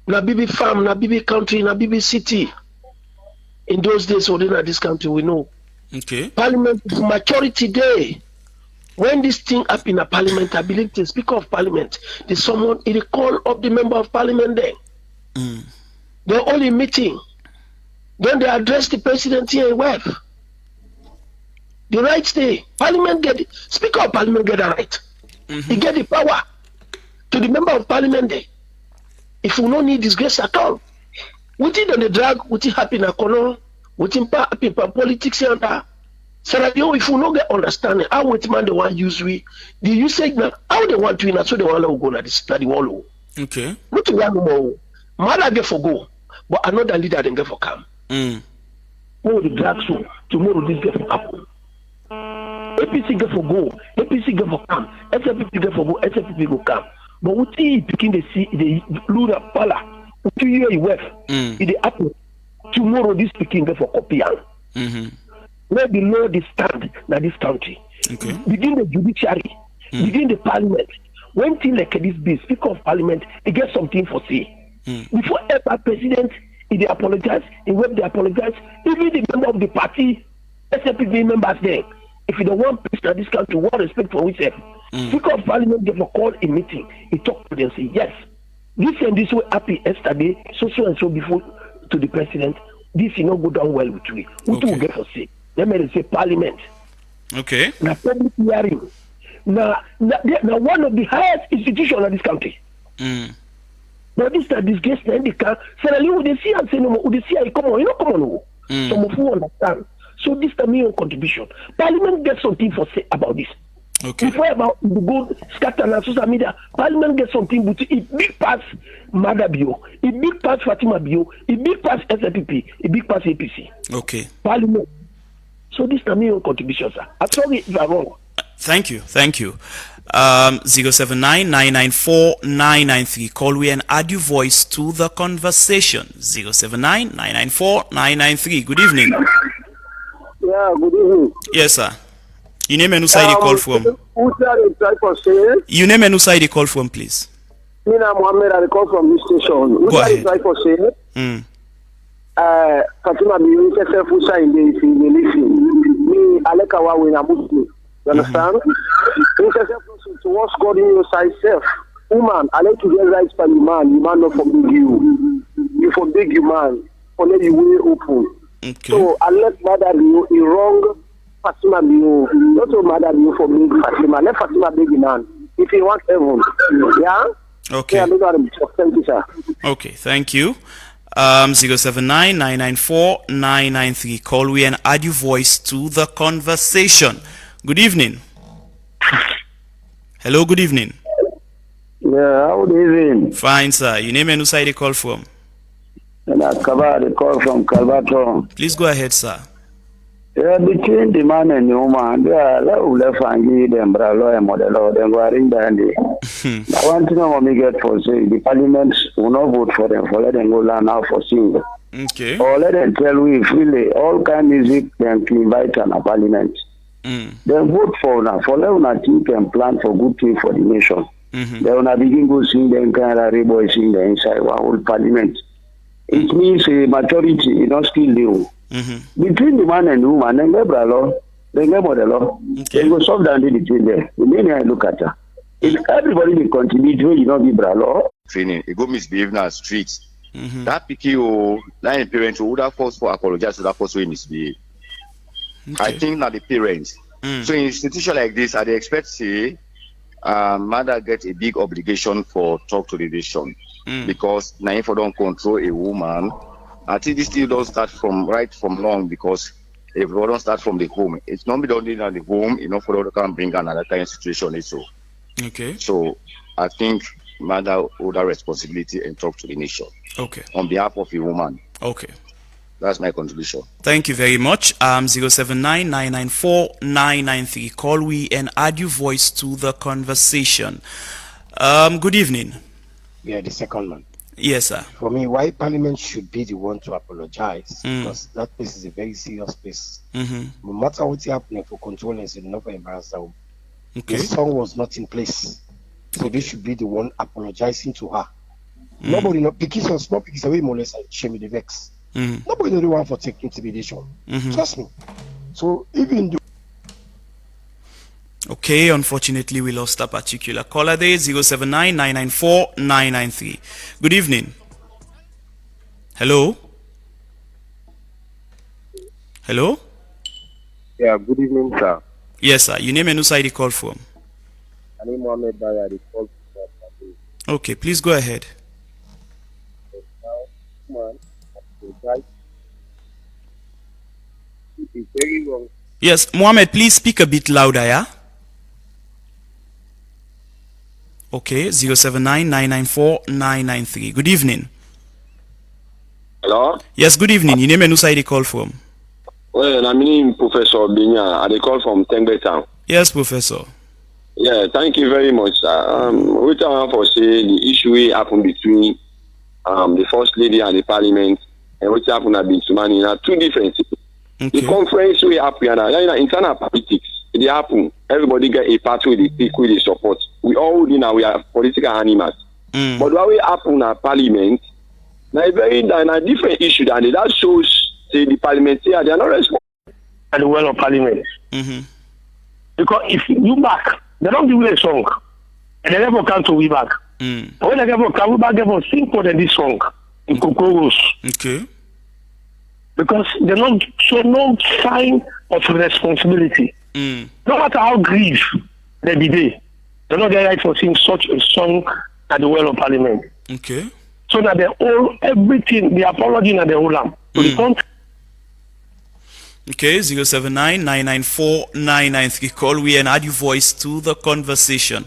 Na BB farm, na BB country, na BB city. In those days, within this country, we know. Okay. Parliament maturity day. When this thing up in a parliament, I believe the Speaker of Parliament, the someone he call up the member of Parliament there. They're only meeting. Then they address the president here in wife. The rights day. Parliament get it. Speaker of Parliament get a right. He get the power to the member of Parliament there. If we don't need disgrace at all, what it on the drag, what it happen at corner, what in politics here and there. So if you don't get understanding, how what man they want use we, the usage now, how they want to win, so they want to go na the wall. Okay. Not to run more. Mother get for go, but another leader then get for come. Oh, the drag so tomorrow this get for happen. APC get for go, APC get for come, SLPP get for go, SLPP go come. But what he begin to see the Lura Pala, what you hear with it happen tomorrow this speaking get for copy. Where the law they stand na this country. Okay. Begin the judiciary, begin the parliament. When things like this be Speaker of Parliament, he get something for say. Before ever president, he apologize, he web they apologize, even the member of the party, SLPP members there. If you don't want peace in this country, what respect for which Speaker of Parliament get for call a meeting, he talk to them say, yes, this and this way happy yesterday, so and so before to the president. this will not go down well with we. Who will get for say? Let me say parliament. Okay. Now public hearing. Now one of the highest institutions of this country. Now this is a disgrace. Then they can suddenly would they see and say no more. Would they see I come on? You know, come on. Some of you understand. So this is the main contribution. Parliament gets something for say about this. Okay. Before about the go scatter on social media, Parliament gets something, but it big pass Madabio, it big pass Fatima Bio, it big pass SLPP, it big pass APC. Okay. Parliament. So this is the main contribution, sir. I'm sorry if I'm wrong. Thank you. 079-994-993. Call we and add your voice to the conversation. 079-994-993. Good evening. Yeah, good evening. Yes, sir. Your name and who side you call from? Your name and who side you call from, please? Mina Mohammed, I call from this station. Go ahead. Fatima Biyu, Fusa in the me, Alekawa, when I'm Muslim. You understand? To what's God in your side self. Woman, I like to get rights by the man not forbid you. You forbid you, man. Only you will open. Okay. So, I let Mother Biyu, you wrong Fatima Biyu. Not to Mother Biyu for me, Fatima. Let Fatima beg the man. If he wants heaven. Yeah? Okay. Yeah, thank you, sir. Okay, thank you. 079-994-993. Call we and add your voice to the conversation. Good evening. Hello, good evening. Yeah, how good evening? Fine, sir. Your name and who side you call from? And I call from Calvato. Please go ahead, sir. Yeah, between the man and the woman, they are left and give them bralo and modelo, then go ring dandy. I want to know what we get for say the parliament will not vote for them, for let them go learn now for single. Okay. Or let them tell we freely all kind of music can invite on a parliament. Then vote for now, for let una think and plan for good thing for the nation. Then una begin go sing them kind of boy sing the inside one whole parliament. It means a majority, you know, still new. Between the man and the woman, then get bralo, then get modelo, they go solve down the between there. The meaning I look at her. If everybody will continue to, you know, be bralo. Training, it go misbehave in the streets. That PKO, line parents who would have forced for apologize to that first way misbehave. I think not the parents. So in institution like this, I expect say mother get a big obligation for talk to the nation because now if I don't control a woman, I think this still don't start from right from long because if we don't start from the home, it's not done in the home, you know, for the can bring another kind of situation. So okay. So I think mother hold a responsibility and talk to the nation. Okay. On behalf of a woman. Okay. That's my contribution. Thank you very much. 079-994-993. Call we and add your voice to the conversation. Good evening. Yeah, the second one. Yes, sir. For me, why Parliament should be the one to apologize because that place is a very serious place. No matter what's happening for controlling, it's enough embarrassing. Okay. The song was not in place, so they should be the one apologizing to her. Nobody know because of small because away more or less shame the vex. Nobody know the one for take intimidation. Trust me. So even the okay, unfortunately we lost a particular caller there. 079-994-993. Good evening. Hello. Hello. Yeah, good evening, sir. Yes, sir. Your name and who side you call from? My name is Mohammed Baya. Okay, please go ahead. It's very wrong. Yes, Mohammed, please speak a bit louder, yeah? Okay, 079-994-993. Good evening. Hello? Yes, good evening. Your name and who side you call from? Well, I'm Professor Binya. I call from Tengbe Town. Yes, Professor. Yeah, thank you very much, sir. We want to say the issue happened between the First Lady and the Parliament, and what happened at Bintumani are two different things. Okay. The conference we happen, internal politics, it happen. Everybody get a party with the people they support. We all we are political animals. But what we happen at Parliament, now a very different issue than that shows say the parliamentarians they are not responsible at the well of Parliament. Because if you back, they don't give you a song, and they never come to we back. When they never come, we back never sing more than this song in Kokoros. Okay. because they don't show no sign of responsibility. No matter how grief they be there, they're not there right for sing such a song at the well of Parliament. Okay. So that they all everything, the apology and the whole to the country. Okay, 079-994-993. Call we and add your voice to the conversation.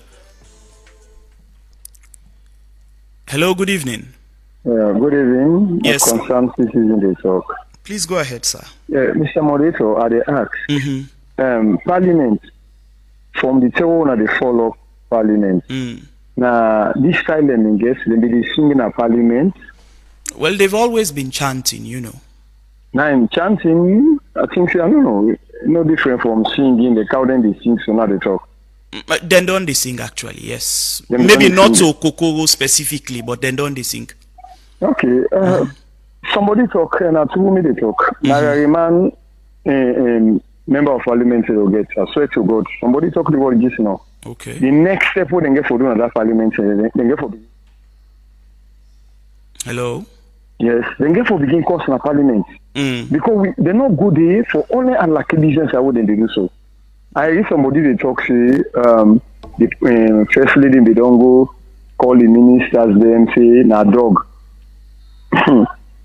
Hello, good evening. Good evening. Yes. Concern citizen they talk. Please go ahead, sir. Mr. Moderator, I dey ask. Parliament from the table na the follow Parliament. Now this time them guess they be singing at Parliament. Well, they've always been chanting, you know. Now in chanting, I think I don't know, no different from singing. The cow then they sing, so now they talk. Then don't they sing actually? Yes. Then Maybe don't not they sing. to Kokoro specifically, but then don't they sing? Okay. Somebody talk and I told me they talk. Now a man, member of Parliament will get. I swear to God, somebody talk the word just now. Okay. The next step what they get for doing that Parliament, they get for. Hello. Yes, they get for begin course in Parliament because they're not good there for only unlucky business. I wouldn't do so. I hear somebody they talk say the first lady they don't go call the ministers them say na dog.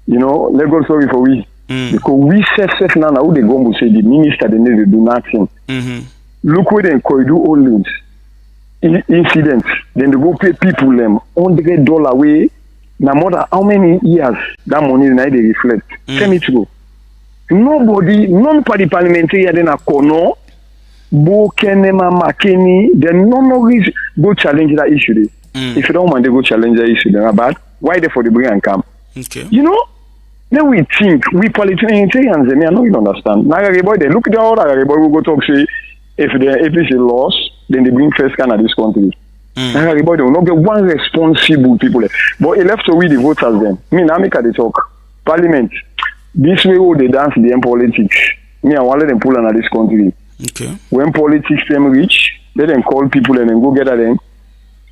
You know, let go sorry for we because we self now who they go say the minister they need to do nothing. Look where they could do all things incidents. Then they go pay people them $100 away. Now more than how many years that money now they reflect? 10 minutes ago. Nobody, non-party parliamentarian then a corner, Bo Kenema Makeni, then none of these go challenge that issue. If you don't want to go challenge that issue, then bad. Why they for the bring and come? Okay. You know, then we think we parliamentarians, I know you don't understand. Now boy, they look down, boy will go talk say if the APC lost, then they bring first can at this country. Everybody will not get one responsible people. But he left away the voters then. Me now make they talk. Parliament. This way how they dance the end politics. Me I want let them pull on this country. Okay. When politics them reach, let them call people and then go gather them.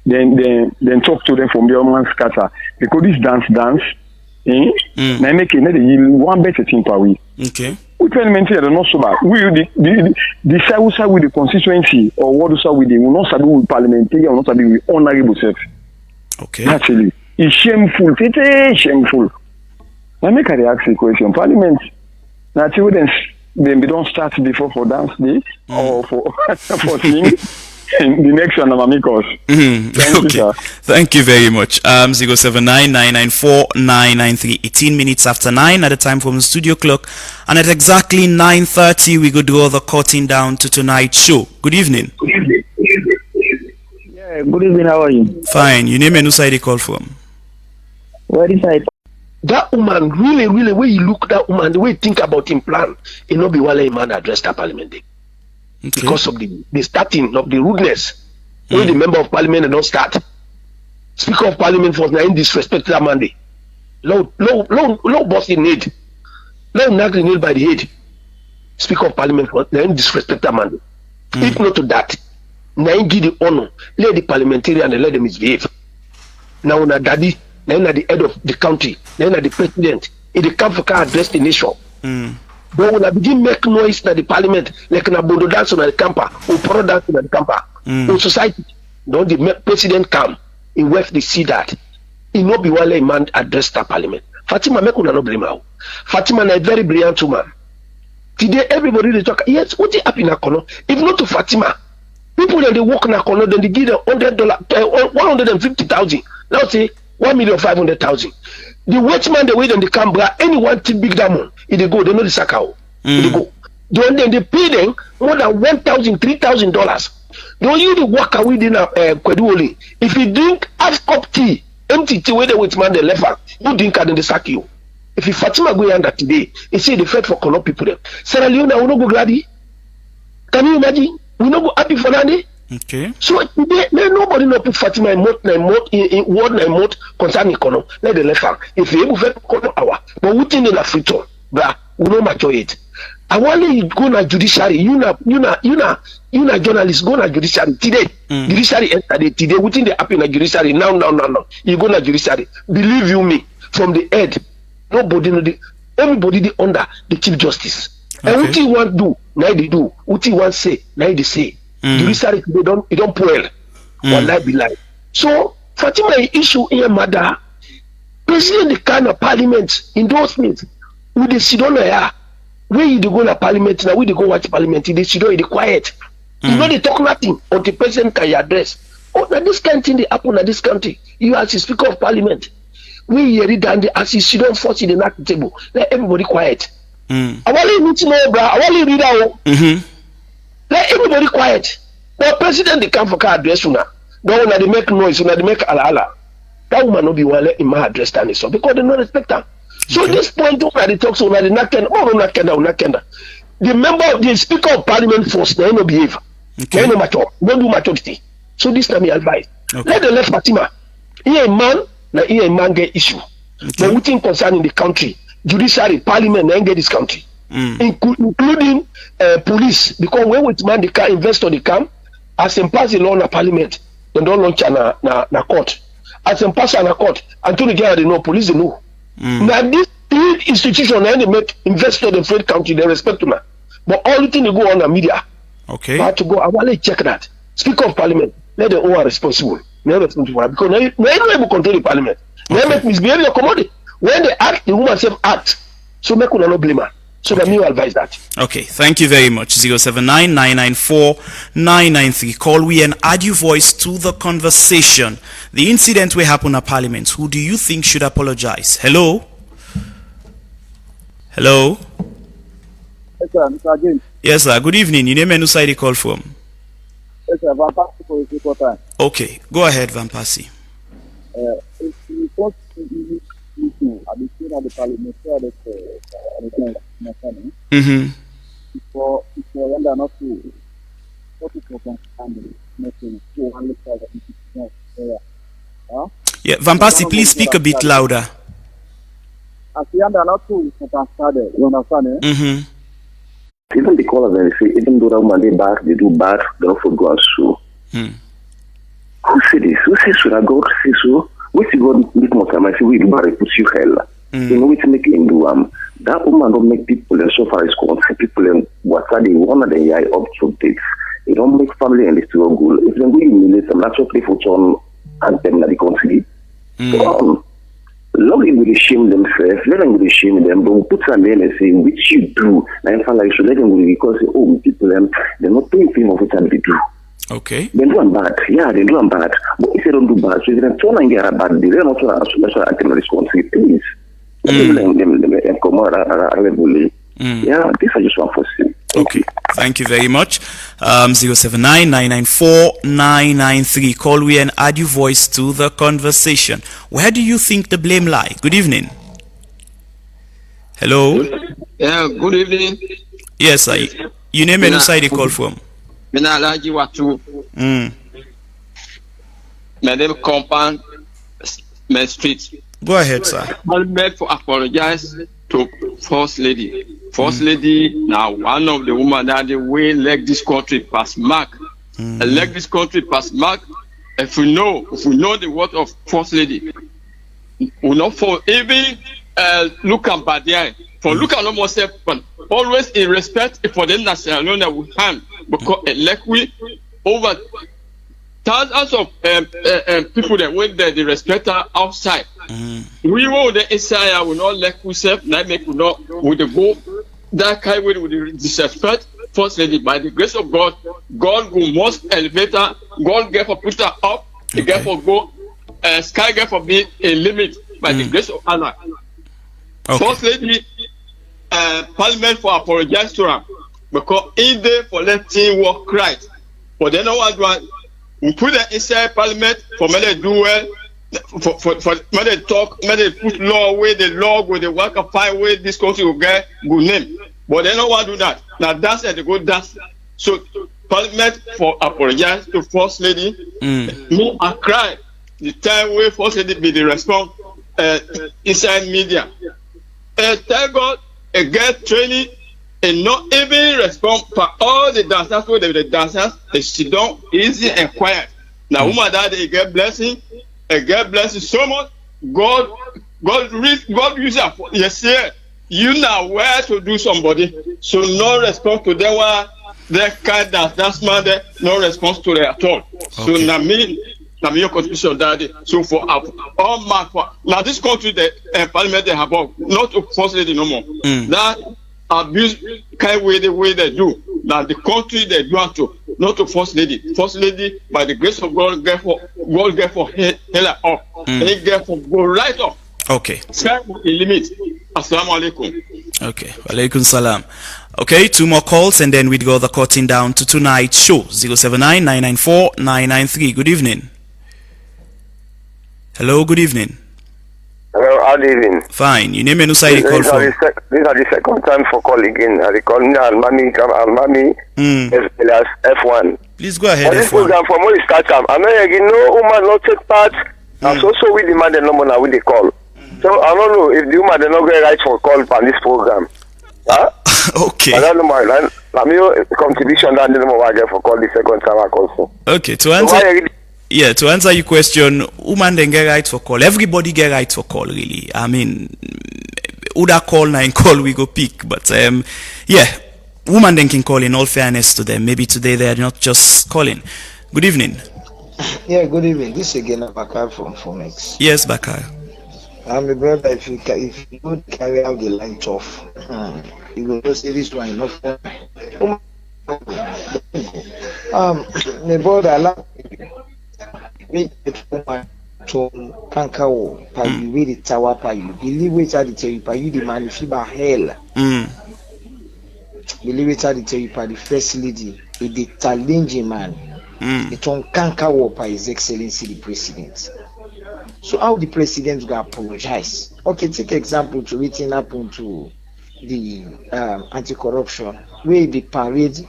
Then talk to them from the man scatter. Because this dance, now make it one better thing per week. Okay. We parliamentary are not so bad. We the side with the constituency or what do we do? We not sabi with parliamentary or not sabi with honorable self. Okay. Actually, it's shameful. It's shameful. Now make I ask the question. Parliament. Now children then we don't start before for dance day or for sing. The next one, Amamikos. Okay. Thank you very much. 079-994-993. 18 minutes after 9 at the time from the studio clock. And at exactly 9:30, we go draw the curtain down to tonight's show. Good evening. Yeah, good evening. How are you? Fine. You name and who side you call from? Where is I? That woman, really, when you look at that woman, the way you think about him plan, it not be while a man address that parliament. Okay. Because of the starting of the rudeness. When the member of parliament don't start. Speaker of parliament was not disrespect that Monday. Low boss in need. Low nagri need by the head. Speaker of parliament was not disrespect that Monday. If not to that, now give the honor, let the parliamentarian and let them misbehave. Now na daddy, now na the head of the country, now na the president, if the come for car address the nation. But when I begin make noise in the parliament, like na bodo dance on the camper, or pro dance on the camper, in society, don't the president come, in West they see that. It not be while a man address the parliament. Fatima make una no blame her. Fatima na a very brilliant woman. Today everybody they talk, yes, what is happening in Akono? If not to Fatima, people that they work in Akono, then they give them $100, 150,000. Now say 1,500,000. The watchman they wait on the camera, anyone to big diamond, if they go, they know the sakao. They go. Then they pay them more than $1,000, $3,000. They only the work away in Kweduoli. If you drink half cup tea, empty tea where the watchman they left her, you drink and then they sack you. If you Fatima go under today, they say they fight for Kono people them. Sierra Leone will not go glady. Can you imagine? We not go happy for that. Okay. So today, nobody not put Fatima in word concerning Kono. Let the left her. If you able to Kono hour, but we think in a free turn, but we not mature it. I want you go na judiciary. You na journalist go na judiciary today. Judiciary enter today. Within the happen na judiciary now. You go na judiciary. Believe you me, from the head, nobody know the everybody dey under the Chief Justice. Okay. And what he want do, now they do. What he want say, now they say. Judiciary they don't pull. Wallahi be lie. So Fatima issue in a matter. President the kind of parliament endorsement with the Sidona here. Where you go to parliament now, we dey go watch parliament, they sit down, they quiet. You know they talk nothing until the president can address. Oh, now this kind of thing they happen at this country. You as the Speaker of Parliament. We hear it and as you sit down force in the knock the table. Let everybody quiet. I want to meet no bro. I want to read out. Let everybody quiet. Now president they come for car address now. Don't when they make noise, when they make ala. That woman no be one let him address that so because they don't respect her. So this point when they talk so when they not can the member of the Speaker of Parliament force they no behave. They no mature. Don't do maturity. So this time I advise. Let the left Fatima. He a man, now he a man get issue. But we think concerning the country, judiciary, parliament, and get this country. Including police. Because when we man the car investor the camp, as them pass the law in parliament, they don't launch na court. As them pass na court, until the guy they know, police they know. Now this institution they make investor the free country, they respect to now. But all the thing they go on the media. Okay. I have to go, I want to check that. Speaker of Parliament, let the OR responsible. Never responsible because they don't able to control the Parliament. They make misbehavior commodity. When they act, the woman self act. So make una no blame her. So let me advise that. Okay, thank you very much. 079-994-993. Call we and add your voice to the conversation. The incident will happen at Parliament. Who do you think should apologize? Hello? Hello? Yes, sir, Mr. James. Yes, sir. Good evening. Your name and who side you call from? Yes, sir. Vampasi for the second time. Okay, go ahead, Vampasi. If you want to issue at the scene of the parliament, for render not to yeah, Vampasi, please speak a bit louder. As the under not to started, you understand? Even the callers they say, even though they bad, they do bad, they don't go and sue. Who said this? Who says should I go to say so? Which you go meet more time, I say we do bad, it puts you hell. You know which make him do that woman don't make people and so far as concerned people and what's that they one of the eye up to dates. They don't make family and they still go. If they go humiliate them, that's what they put on and them that they country. So let them go shame themselves, let them go shame them, but we put some there and say, which you do, and I feel like so let them go because oh people they're not paying for what they do. Okay. They do them bad, yeah, they do them bad. But if they don't do bad, so if they turn and get a bad, they don't also acting responsible, please. Yeah, this I just want to say. Okay, thank you very much. 079-994-993. Call we and add your voice to the conversation. Where do you think the blame lie? Good evening. Hello. Yeah, good evening. Yes, sir. You name and side you call from. Minalaji Watu. My name Compound my street. Go ahead, sir. I beg for apologize to First Lady. First Lady now one of the women that the way leg this country past mark. Leg this country past mark. If we know the word of First Lady, we not for even look at bad eye. For look at no more self, but always in respect for the national that we have because like we over thousands of people that went there, they respect her outside. We will the inside will not let we self, not make we not with the go that kind way with the disrespect. First Lady, by the grace of God, God will most elevate her, God get for put her up, He get for go sky get for be a limit by the grace of Allah. First Lady, Parliament for apologize to her because in there for letting work right. But then what we put them inside Parliament for me to do well, for me to talk, me to put law away, the law with the work of find way this country will get good name. But they don't want to do that. Now that's it, they go dance. So Parliament for apologize to First Lady. Me I cry the time where First Lady be the response inside media. Thank God a get training and not even respond for all the dancers where the dancers they sit down easy and quiet. Now woman that they get blessing so much. God use her for yes, you now where to do somebody, so no response to them one, that kind that's man there, no response to them at all. So now me your contribution that so for all mark for now this country the parliament they have not to force lady no more. That abuse kind way the way they do. Now the country they do want to not to force lady. First lady by the grace of God get for hell up. They get for go right up. Okay. Sky limit. Assalamu alaikum. Okay. Walaikum salam. Okay, 2 more calls and then we'd go the cutting down to tonight's show. 079-994-993. Good evening. Hello, good evening. Hello, how do you doing? Fine. Your name and who you call from? These are the second time for calling in. I call me Almami as F1. Please go ahead. This program from when it starts, I mean, no woman not take part. And so we demand the number now with the call. So I don't know if the woman did not get right for call on this program. Huh? Okay. I don't know my contribution that the number I get for call the second time I call for. Okay, to answer your question, woman then get right for call. Everybody get right for call, really. I mean, Uda call, 9 call, we go pick. But woman then can call in all fairness to them. Maybe today they are not just calling. Good evening. Yeah, good evening. This is again Bakar from Fomex. Yes, Bakar. I'm a brother. If you don't carry out the light off, you will just say this one enough. My brother, I love me. To Kankawo, you read the tower, you believe it at the tell you the man if you by hell. Believe it at the tell you the first lady, the challenging man. It's on Kankawo by His Excellency the President. So how the president will apologize? Okay, take example to written happen to the anti-corruption where they parade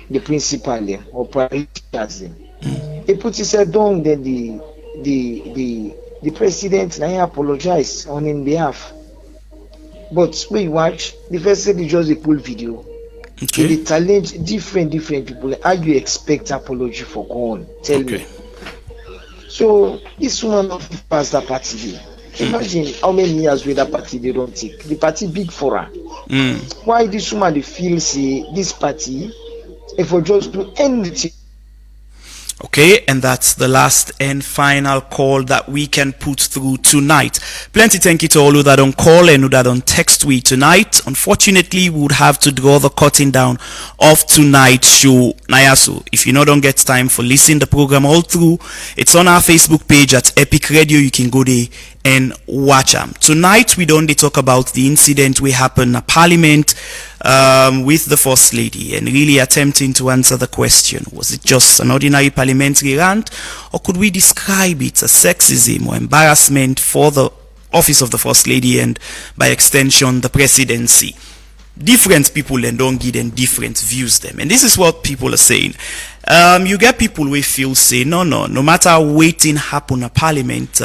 the principal or parade them. He put his head down, then the president now apologize on his behalf. But when you watch, the first lady just a pull video. Okay. They challenge different people. How you expect apology for God? Tell me. So this woman not pass that party day. Imagine how many years with that party they don't take. The party big for her. Why this woman they feel say this party if we just do anything. Okay, and that's the last and final call that we can put through tonight. Plenty thank you to all who that don't call and who that don't text we tonight. Unfortunately, we would have to draw the cutting down of tonight's show. Nayasu, if you don't get time for listening the program all through, it's on our Facebook page at Epic Radio. You can go there and watch them. Tonight, we don't talk about the incident we happened at Parliament with the First Lady and really attempting to answer the question, was it just an ordinary parliamentary rant, or could we describe it as sexism or embarrassment for the office of the First Lady and by extension the presidency? Different people and don't give them different views them, and this is what people are saying. You get people who feel say no matter waiting happen at Parliament,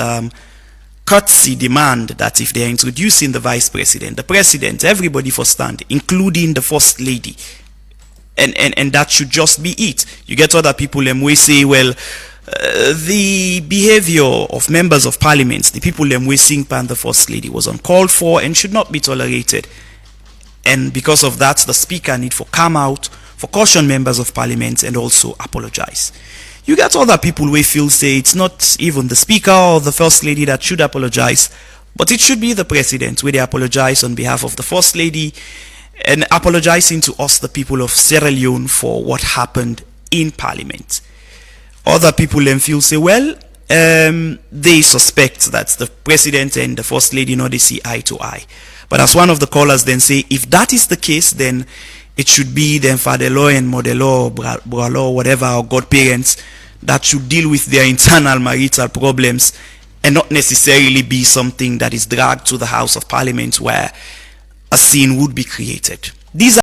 courtesy demand that if they are introducing the vice president, the president, everybody for stand, including the First Lady, and that should just be it. You get other people them we say, well, the behavior of members of parliament, the people them we sing pan the First Lady was uncalled for and should not be tolerated, and because of that the speaker need for come out for caution members of parliament and also apologize. You get other people who feel say it's not even the speaker or the First Lady that should apologize, but it should be the president where they apologize on behalf of the First Lady and apologizing to us, the people of Sierra Leone, for what happened in Parliament. Other people then feel say, well, they suspect that the president and the First Lady they see eye to eye. But as one of the callers then say, if that is the case, then it should be then father-in-law and mother-in-law, brother-in-law, whatever, or godparents that should deal with their internal marital problems and not necessarily be something that is dragged to the House of Parliament where a scene would be created. These are